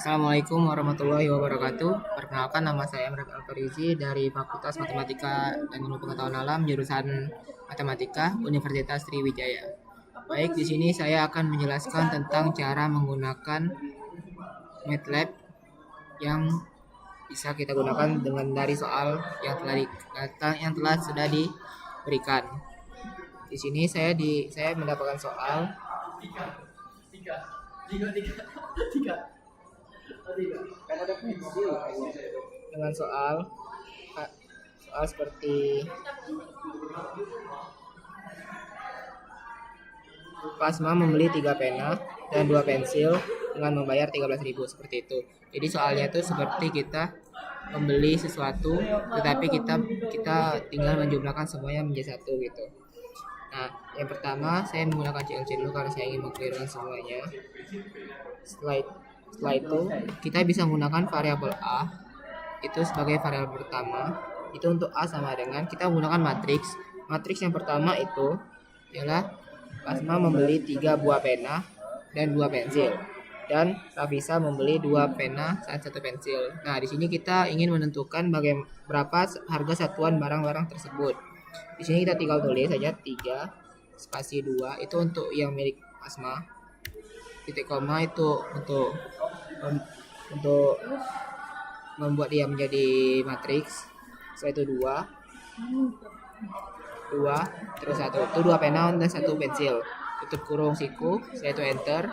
Assalamualaikum warahmatullahi wabarakatuh. Perkenalkan, nama saya Emret Alfarizi dari Fakultas Matematika dan Ilmu Pengetahuan Alam jurusan Matematika Universitas Sriwijaya. Baik, di sini saya akan menjelaskan tentang cara menggunakan MATLAB yang bisa kita gunakan dengan dari soal yang telah sudah diberikan. Di sini saya mendapatkan soal dengan soal seperti Plasma membeli 3 pena dan 2 pensil dengan membayar 13.000 seperti itu. Jadi soalnya itu seperti kita membeli sesuatu tetapi kita tinggal menjumlahkan semuanya menjadi satu gitu. Nah, yang pertama saya menggunakan CLC dulu karena saya ingin mengclearkan semuanya. Setelah itu kita bisa menggunakan variabel A itu sebagai variabel pertama. Itu untuk A sama dengan kita menggunakan matriks. Matriks yang pertama itu ialah Plasma membeli 3 buah pena dan 2 pensil, dan Rafisa membeli 2 pena dan 1 pensil. Nah, di sini kita ingin menentukan berapa harga satuan barang-barang tersebut. Di sini kita tinggal tulis saja 3 spasi 2 itu untuk yang milik Plasma. Titik koma itu untuk membuat dia menjadi matriks. Setelah itu 2 terus 1 itu 2 pena dan 1 pensil, tutup kurung siku, setelah itu enter.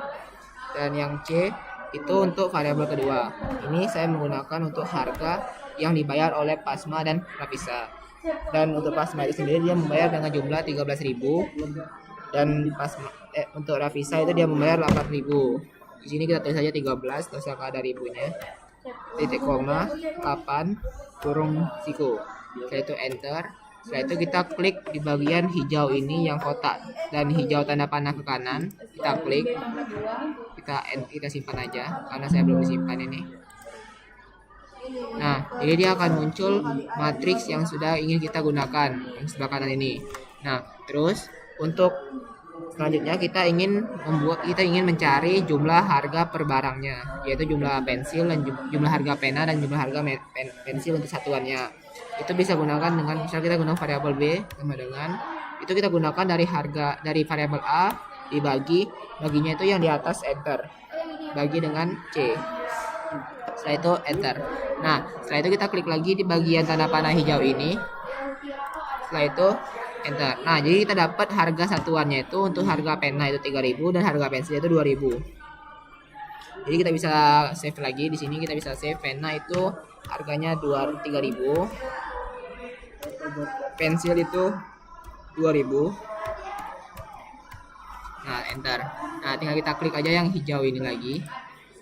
Dan yang C itu untuk variabel kedua, ini saya menggunakan untuk harga yang dibayar oleh Plasma dan Rafisa. Dan untuk Plasma itu sendiri dia membayar dengan jumlah 13.000 dan untuk Rafisa itu dia membayar 8.000. Di sini kita tulis saja 13 terus ada ribunya, titik koma 8 kurung siku, setelah itu enter. Setelah itu kita klik di bagian hijau ini yang kotak dan hijau tanda panah ke kanan, kita klik, kita simpan aja karena saya belum simpan ini. Nah, jadi dia akan muncul matriks yang sudah ingin kita gunakan yang sebelah kanan ini. Nah, terus untuk selanjutnya kita ingin mencari jumlah harga per barangnya, yaitu jumlah pensil dan jumlah harga pena dan jumlah harga pensil untuk satuannya. Itu bisa gunakan dengan misal kita gunakan variabel B sama dengan itu kita gunakan dari variabel A baginya itu yang di atas enter, bagi dengan C, setelah itu enter. Nah, setelah itu kita klik lagi di bagian tanda panah hijau ini, setelah itu enter. Nah, jadi kita dapat harga satuannya itu untuk harga pena itu 3.000 dan harga pensil itu 2.000. Jadi kita bisa save lagi di sini, kita bisa save pena itu harganya 3.000, pensil itu 2.000. Nah, enter. Nah, tinggal kita klik aja yang hijau ini lagi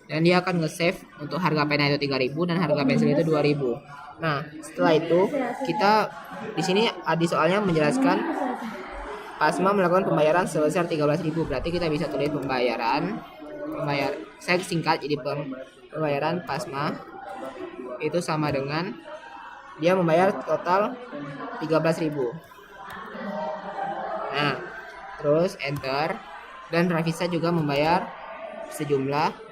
dan dia akan nge-save untuk harga pena itu 3.000 dan harga pensil itu 2.000. Nah, setelah itu kita di sini di soalnya menjelaskan Plasma melakukan pembayaran sebesar 13.000. Berarti kita bisa tulis saya singkat jadi pembayaran Plasma itu sama dengan dia membayar total 13.000. Nah, terus enter, dan Rafisa juga membayar sejumlah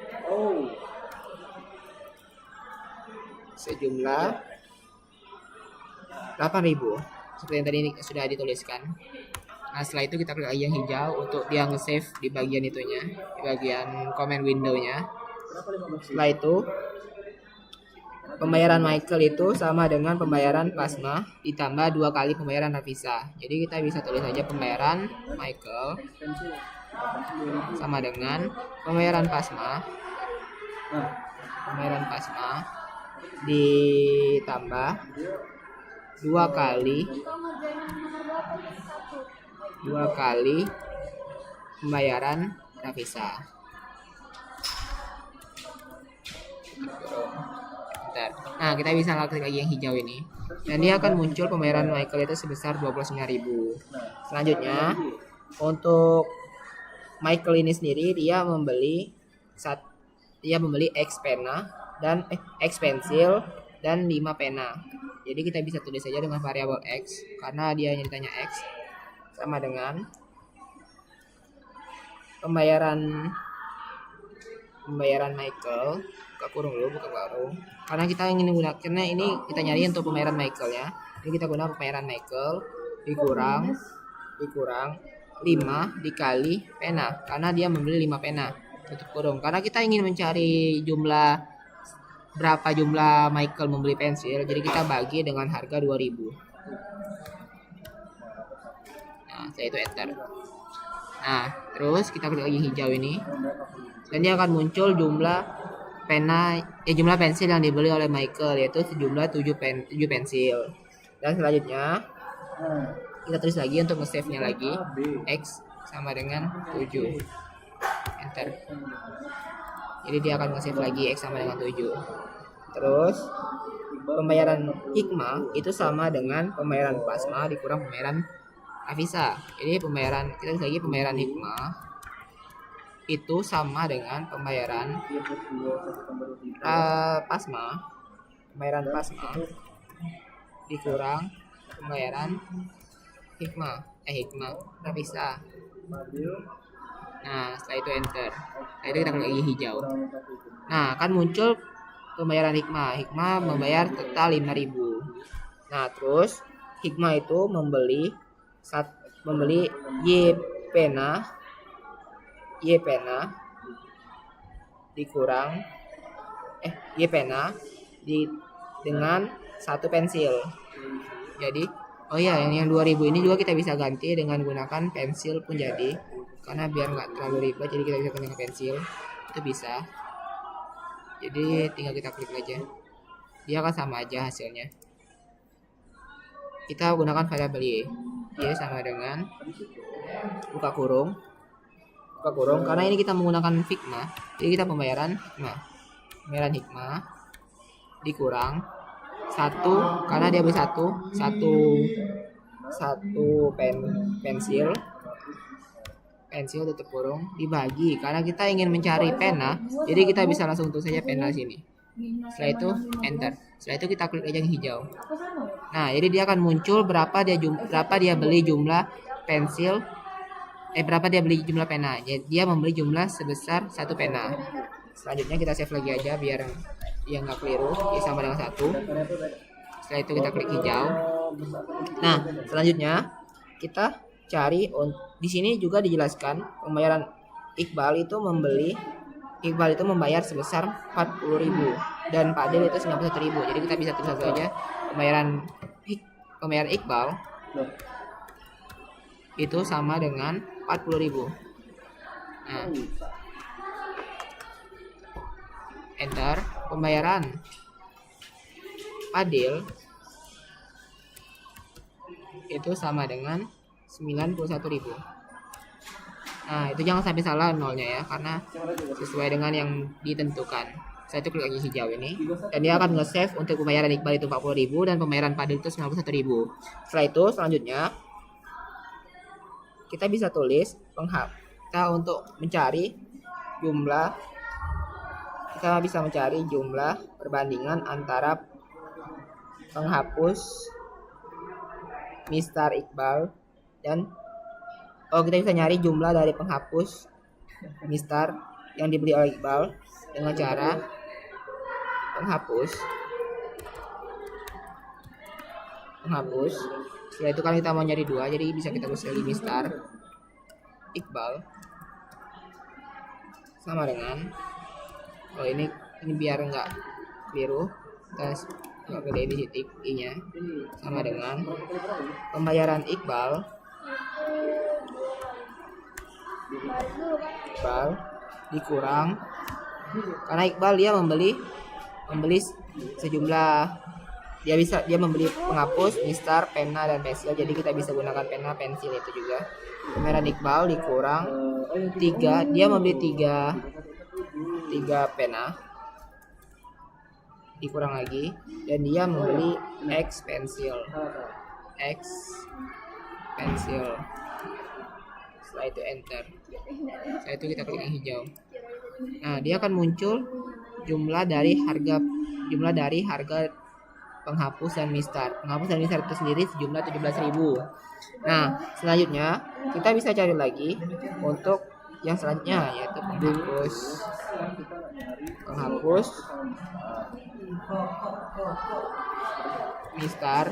8.000 seperti yang tadi sudah dituliskan. Nah, setelah itu kita klik lagi yang hijau untuk dia nge-save di bagian itunya, di bagian comment window-nya. Setelah itu pembayaran Michael itu sama dengan pembayaran Plasma ditambah 2 kali pembayaran Rafisa. Jadi kita bisa tulis saja pembayaran Michael sama dengan pembayaran Plasma ditambah 2 kali pembayaran Rafisa. Nah, kita bisa klik lagi yang hijau ini dan dia akan muncul pembayaran Michael itu sebesar 29.000. Selanjutnya untuk Michael ini sendiri dia membeli X pena dan X pensil dan 5 pena. Jadi kita bisa tulis saja dengan variabel X karena dia hanya ditanya X sama dengan pembayaran pembayaran Michael, buka kurung dulu, buka kurung. Karena kita ingin menggunakan, karena ini kita nyari untuk pembayaran Michael ya. Ini kita gunakan pembayaran Michael dikurang 5 dikali pena, karena dia membeli 5 pena, tutup kurung. Karena kita ingin mencari berapa jumlah Michael membeli pensil, jadi kita bagi dengan harga 2000. Nah, setelah itu enter. Nah, terus kita klik lagi hijau ini, dan dia akan muncul jumlah jumlah pensil yang dibeli oleh Michael, yaitu sejumlah 7 pensil. Dan selanjutnya kita tulis lagi untuk nge-save-nya lagi, X sama dengan 7. Enter. Jadi dia akan nge-save lagi X sama dengan 7. Terus pembayaran hikmah itu sama dengan pembayaran plasma dikurang pembayaran Avisa. Jadi kita tulis lagi pembayaran hikmah itu sama dengan pembayaran plasma. Pembayaran plasma dikurang pembayaran hikmah Avisa. Nah, setelah itu enter. Setelah itu kita klik lagi hijau. Nah, akan muncul pembayaran hikmah membayar total 5.000. Nah, terus hikmah itu membeli Y pena dikurang Y pena dengan 1 pensil. Jadi yang 2000 ini juga kita bisa ganti dengan gunakan pensil pun jadi, karena biar nggak terlalu ribet, jadi kita bisa gunakan pensil, itu bisa. Jadi tinggal kita klik aja, dia akan sama aja hasilnya. Kita gunakan variabel Y sama dengan buka kurung, karena ini kita menggunakan hikmah, jadi kita pembayaran hikmah dikurang 1, karena dia beli satu pensil tutup kurung, dibagi, karena kita ingin mencari pena, jadi kita bisa langsung tulis saja pena sini. Setelah itu enter. Setelah itu kita klik aja yang hijau. Nah, jadi dia akan muncul berapa dia beli jumlah pensil, berapa dia beli jumlah pena. Jadi dia membeli jumlah sebesar 1 pena. Selanjutnya kita save lagi aja biar dia nggak keliru, Y sama dengan 1. Setelah itu kita klik hijau. Nah, selanjutnya kita cari di sini juga dijelaskan pembayaran Iqbal itu membayar sebesar 40.000 dan Pak Del itu 91.000. Jadi kita bisa tulis saja pembayaran Iqbal itu sama dengan 40.000. Nah, enter. Pembayaran Padil itu sama dengan 91.000. Nah, itu jangan sampai salah nolnya ya, karena sesuai dengan yang ditentukan. Saya itu klik lagi hijau ini, dan dia akan nge-save untuk pembayaran Iqbal itu 40.000 dan pembayaran Padil itu 91.000. Setelah itu selanjutnya kita bisa tulis kita untuk mencari jumlah, kita bisa mencari jumlah perbandingan antara penghapus Mister Iqbal dan kita bisa nyari jumlah dari penghapus Mister yang dibeli oleh Iqbal dengan cara penghapus. Setelah itu kan kita mau nyari 2, jadi bisa kita tulis lagi Mister Iqbal sama dengan ini biar nggak keliru, kita nggak gede di titik I-nya, sama dengan pembayaran Iqbal dikurang, karena Iqbal dia membeli sejumlah, dia membeli penghapus, Mister, pena dan pensil, jadi kita bisa gunakan pena, pensil itu juga. Pembayaran Iqbal dikurang 3, dia membeli 3 pena dikurang lagi, dan dia membeli X pensil. Setelah itu enter. Setelah itu kita klik yang hijau. Nah, dia akan muncul jumlah dari harga penghapus dan Mister. Penghapus dan Mister itu sendiri sejumlah 17.000. Nah, selanjutnya kita bisa cari lagi untuk yang selanjutnya, yaitu penghapus penghapus mistar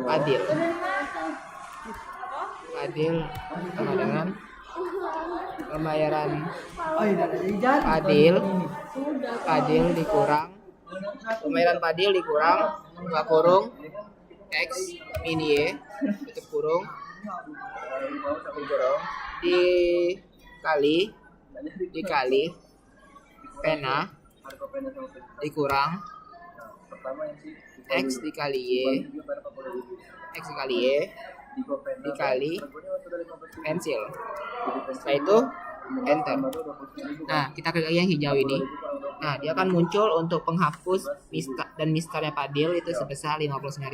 padil sama dengan pembayaran padil dikurang pembayaran padil dikurang buka kurung X min Y tutup kurung dikali pena dikurang X dikali Y dikali pensil. Setelah itu enter. Nah, kita klik lagi yang hijau ini. Nah, dia akan muncul untuk penghapus dan mistarnya padil itu sebesar 59.000.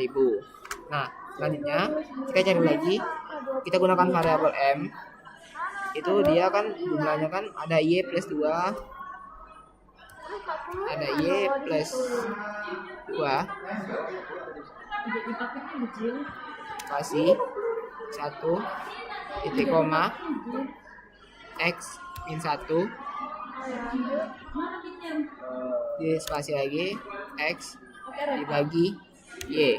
Nah, selanjutnya kita cari lagi, kita gunakan variabel M. Itu dia kan jumlahnya kan ada Y plus 2, ada Y plus 2 spasi 1 titik koma X min 1 di spasi lagi X dibagi Y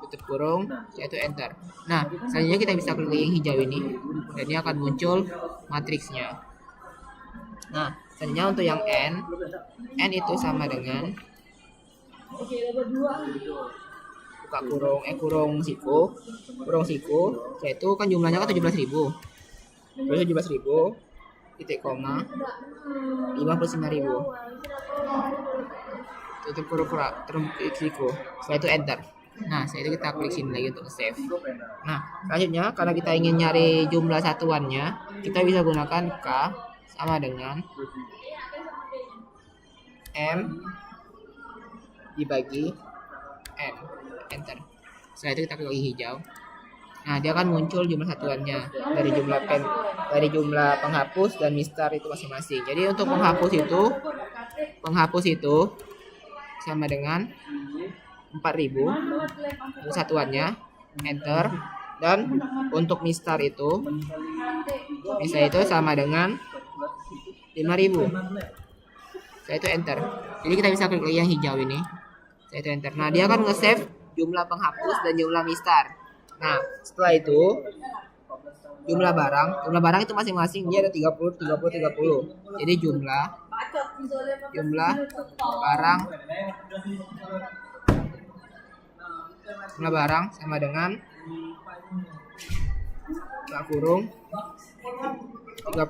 tutup kurung yaitu enter. Nah, selanjutnya kita bisa klik yang hijau ini dan ini akan muncul matriksnya. Nah, selanjutnya untuk yang N itu sama dengan buka kurung siku yaitu kan jumlahnya kan 17.000 titik koma 59.000 tutup kurung siku. Setelah itu enter. Nah, setelah itu kita klik sini lagi untuk save. Nah, selanjutnya karena kita ingin nyari jumlah satuannya, kita bisa gunakan K sama dengan M dibagi N. Enter. Setelah itu kita klik lagi hijau. Nah, dia akan muncul jumlah satuannya dari jumlah penghapus dan mistar itu masing-masing. Jadi untuk penghapus itu sama dengan 4.000 untuk satuannya. Enter. Dan untuk mistar itu sama dengan 5.000. Setelah itu enter. Jadi kita bisa klik lagi yang hijau ini. Setelah itu enter. Nah, dia akan nge-save jumlah penghapus dan jumlah mistar. Nah, setelah itu jumlah barang itu masing-masing dia ada 30. Jadi jumlah barang sama dengan buka kurung 30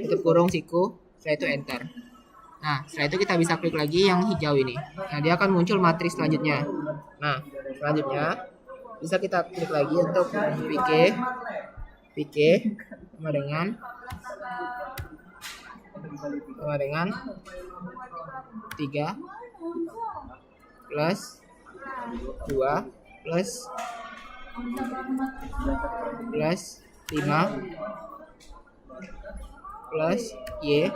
tutup kurung siku. Setelah itu enter. Nah, setelah itu kita bisa klik lagi yang hijau ini. Nah, dia akan muncul matriks selanjutnya. Nah, selanjutnya bisa kita klik lagi untuk PK sama dengan 3 plus 2 plus 5 plus Y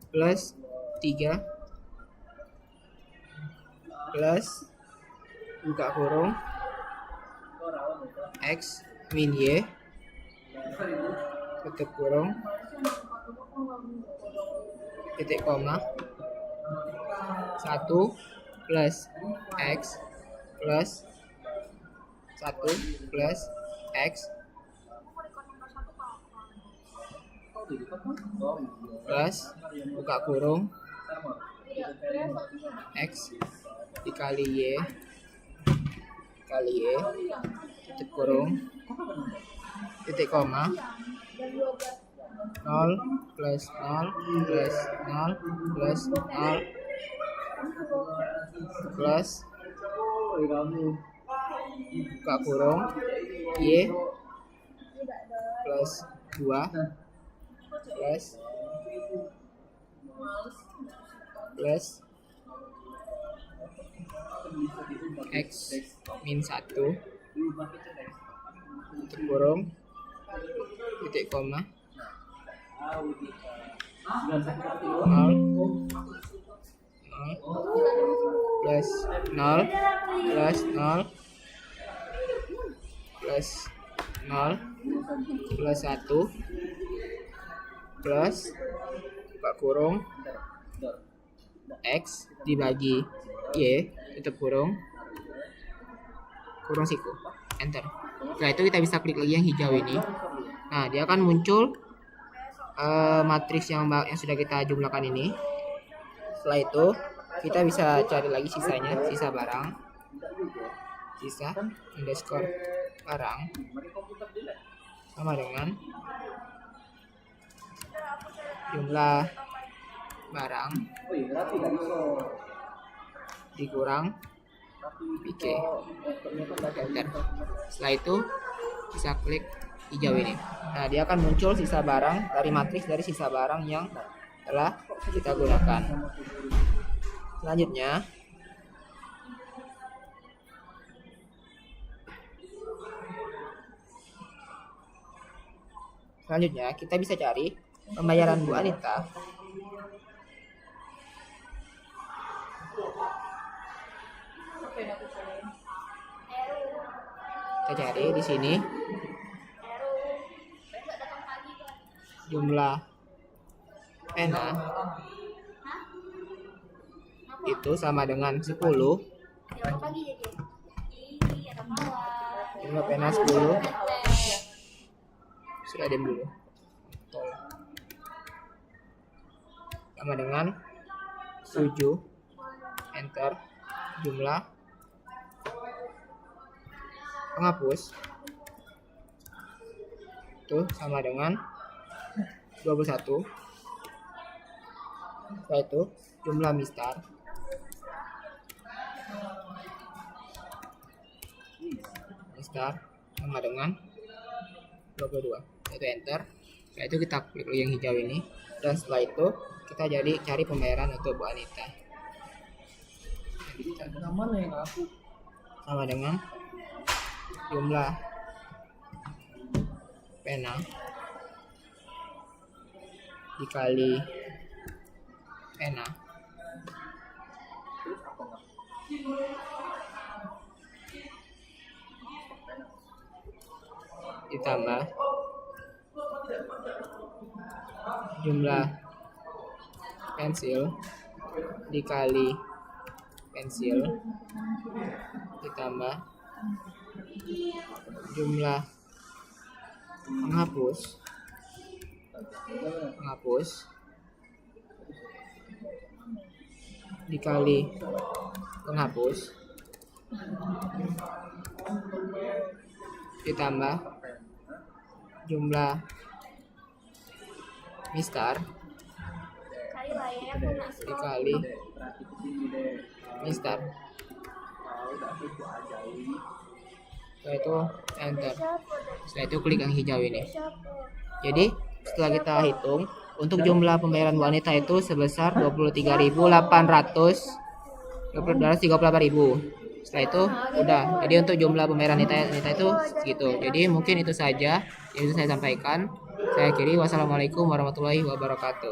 plus 3 plus buka kurung X min Y tutup kurung titik koma 1 plus X plus 1 plus X plus buka kurung X dikali Y tutup kurung titik koma 0 plus 0 plus 0 plus 0 plus buka kurung Y plus 2 plus X min 1 tutup kurung titik koma 0 plus 0 plus 0 plus 0 plus 1 plus buka kurung X dibagi Y tutup kurung siku, enter. Setelah itu kita bisa klik lagi yang hijau ini. Nah, dia akan muncul matriks yang sudah kita jumlahkan ini. Setelah itu kita bisa cari lagi sisanya, sisa barang, sisa underscore barang sama dengan jumlah barang dikurang PK, enter. Setelah itu bisa klik hijau ini. Nah, dia akan muncul sisa barang dari matriks dari sisa barang yang telah kita gunakan. Selanjutnya kita bisa cari pembayaran Bu Anita. Kita cari di sini jumlah pena itu sama dengan 10. Jumlah pena 10. Sudah diam dulu. Sama dengan 7. Enter. Jumlah penghapus itu sama dengan 21. Setelah itu jumlah mistar sama dengan 22. Itu enter. Setelah itu kita klik yang hijau ini, dan setelah itu kita jadi cari pembayaran untuk Bu Anita. Sama dengan jumlah pena dikali pena ditambah jumlah pensil dikali pensil ditambah jumlah penghapus dikali penghapus ditambah jumlah mistar dikali mistar. Setelah itu enter. Setelah itu klik yang hijau ini. Jadi setelah kita hitung, untuk jumlah pembayaran Bu Anita itu sebesar 23.838.000. Setelah itu udah. Jadi untuk jumlah pembayaran Anita itu segitu. Jadi mungkin itu saja yang bisa saya sampaikan. Saya akhiri. Wassalamualaikum warahmatullahi wabarakatuh.